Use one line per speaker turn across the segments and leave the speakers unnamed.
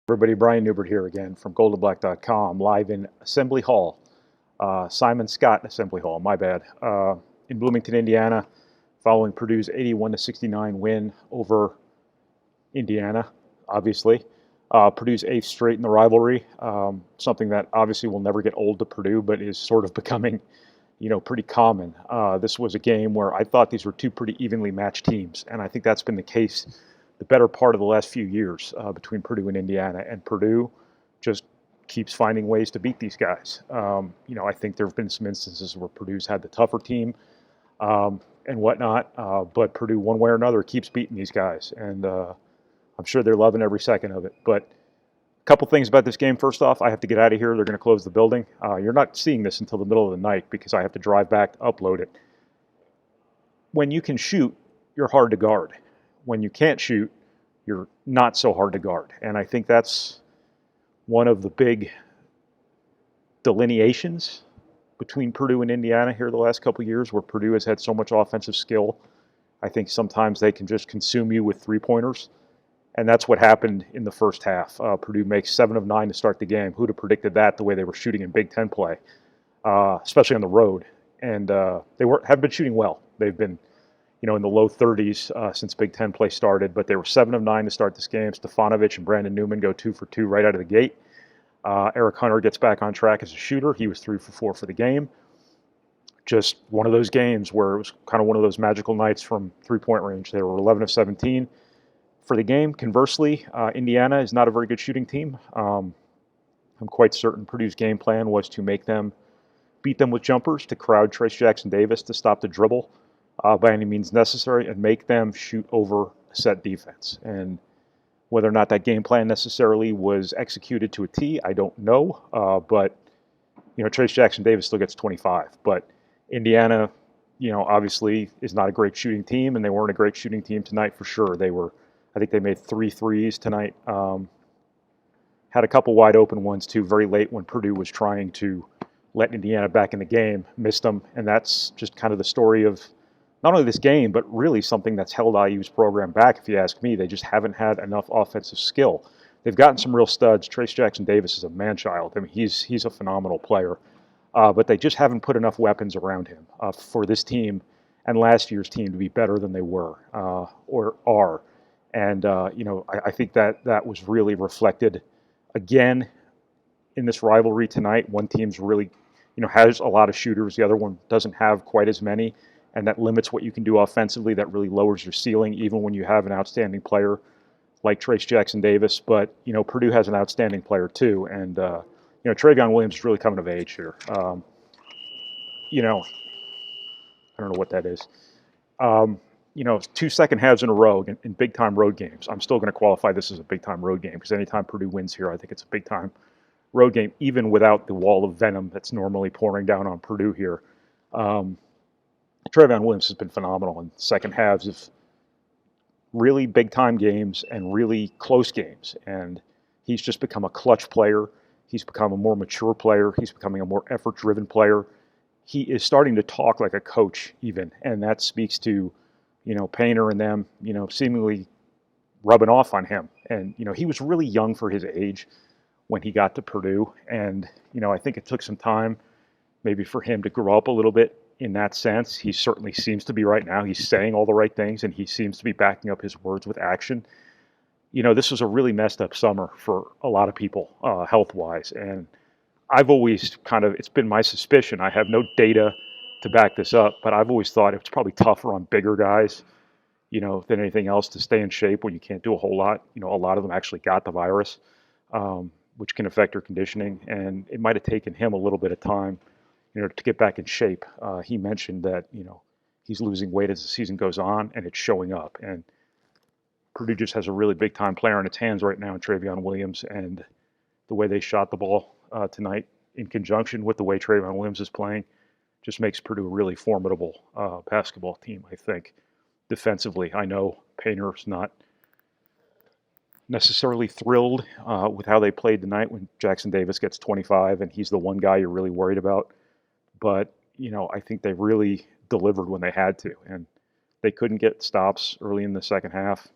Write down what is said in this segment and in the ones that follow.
Everybody, Brian Neubert here again from goldenblack.com, live in Assembly Hall, Simon Scott Assembly Hall, my bad, in Bloomington, Indiana, following Purdue's 81-69 win over Indiana, obviously. Purdue's eighth straight in the rivalry, something that obviously will never get old to Purdue, but is sort of becoming, pretty common. This was a game where I thought these were two pretty evenly matched teams, and I think that's been the case the better part of the last few years between Purdue and Indiana. And Purdue just keeps finding ways to beat these guys. I think there have been some instances where Purdue's had the tougher team and whatnot, but Purdue, one way or another, keeps beating these guys. And I'm sure they're loving every second of it. But a couple things about this game. First off, I have to get out of here. They're going to close the building. You're not seeing this until the middle of the night because I have to drive back to upload it. When you can shoot, you're hard to guard. When you can't shoot, you're not so hard to guard. And I think that's one of the big delineations between Purdue and Indiana here the last couple of years, where Purdue has had so much offensive skill. I think sometimes they can just consume you with three-pointers. And that's what happened in the first half. Purdue makes 7 of 9 to start the game. Who'd have predicted that, the way they were shooting in Big Ten play, especially on the road. And they have been shooting well. They've been in the low 30s since Big Ten play started, but they were 7 of 9 to start this game. Stefanovic and Brandon Newman go 2 for 2 right out of the gate. Eric Hunter gets back on track as a shooter. He was 3 for 4 for the game. Just one of those games where it was kind of one of those magical nights from three-point range. They were 11 of 17 for the game. Conversely, Indiana is not a very good shooting team. I'm quite certain Purdue's game plan was to beat them with jumpers, to crowd Trace Jackson Davis, to stop the dribble by any means necessary, and make them shoot over a set defense. And whether or not that game plan necessarily was executed to a T, I don't know. But Trace Jackson Davis still gets 25. But Indiana, obviously is not a great shooting team, and they weren't a great shooting team tonight for sure. I think they made 3 threes tonight. Had a couple wide open ones too, very late when Purdue was trying to let Indiana back in the game, missed them, and that's just kind of the story of not only this game, but really something that's held IU's program back, if you ask me. They just haven't had enough offensive skill. They've gotten some real studs. Trace Jackson Davis is a man-child. I mean, he's a phenomenal player. But they just haven't put enough weapons around him for this team and last year's team to be better than they were or are. And, I think that was really reflected again in this rivalry tonight. One team's really, has a lot of shooters. The other one doesn't have quite as many. And that limits what you can do offensively. That really lowers your ceiling, even when you have an outstanding player like Trace Jackson Davis. But, Purdue has an outstanding player too. And, Travion Williams is really coming of age here. I don't know what that is. 2 second halves in a row in big-time road games. I'm still going to qualify this as a big-time road game because anytime Purdue wins here, I think it's a big-time road game, even without the wall of venom that's normally pouring down on Purdue here. Travion Williams has been phenomenal in second halves of really big-time games and really close games. And he's just become a clutch player. He's become a more mature player. He's becoming a more effort-driven player. He is starting to talk like a coach even, and that speaks to, Painter and them, seemingly rubbing off on him. And, he was really young for his age when he got to Purdue. And, I think it took some time maybe for him to grow up a little bit in that sense. He certainly seems to be right now. He's saying all the right things, and he seems to be backing up his words with action. This was a really messed up summer for a lot of people, health-wise. And I've always it's been my suspicion. I have no data to back this up, but I've always thought it's probably tougher on bigger guys, than anything else to stay in shape when you can't do a whole lot. A lot of them actually got the virus, which can affect your conditioning. And it might have taken him a little bit of time, to get back in shape. He mentioned that, he's losing weight as the season goes on, and it's showing up. And Purdue just has a really big-time player in its hands right now in Travion Williams, and the way they shot the ball tonight in conjunction with the way Travion Williams is playing just makes Purdue a really formidable basketball team, I think. Defensively, I know Painter's not necessarily thrilled with how they played tonight when Jackson Davis gets 25 and he's the one guy you're really worried about. But, I think they really delivered when they had to, and they couldn't get stops early in the second half.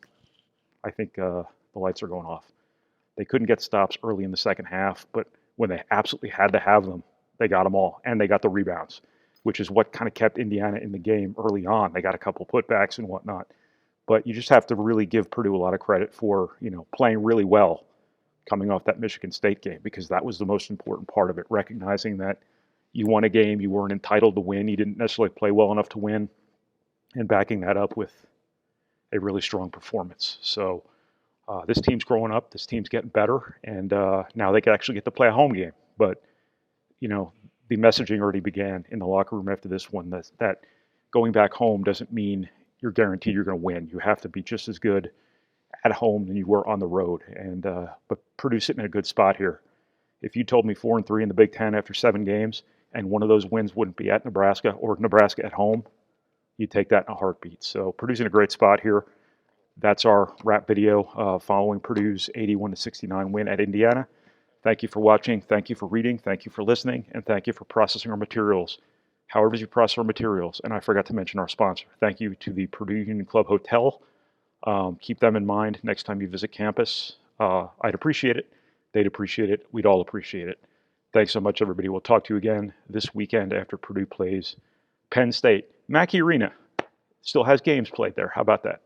I think the lights are going off. They couldn't get stops early in the second half, but when they absolutely had to have them, they got them all, and they got the rebounds, which is what kind of kept Indiana in the game early on. They got a couple putbacks and whatnot. But you just have to really give Purdue a lot of credit for, playing really well coming off that Michigan State game, because that was the most important part of it, recognizing that you won a game you weren't entitled to win. You didn't necessarily play well enough to win, and backing that up with a really strong performance. So this team's growing up. This team's getting better, and now they can actually get to play a home game. But, the messaging already began in the locker room after this one, that going back home doesn't mean you're guaranteed you're going to win. You have to be just as good at home than you were on the road. And but Purdue's sitting in a good spot here. If you told me 4-3 in the Big Ten after 7 games, and one of those wins wouldn't be at Nebraska or Nebraska at home, you'd take that in a heartbeat. So Purdue's in a great spot here. That's our wrap video following Purdue's 81-69 win at Indiana. Thank you for watching. Thank you for reading. Thank you for listening. And thank you for processing our materials, however you process our materials. And I forgot to mention our sponsor. Thank you to the Purdue Union Club Hotel. Keep them in mind next time you visit campus. I'd appreciate it. They'd appreciate it. We'd all appreciate it. Thanks so much, everybody. We'll talk to you again this weekend after Purdue plays Penn State. Mackey Arena still has games played there. How about that?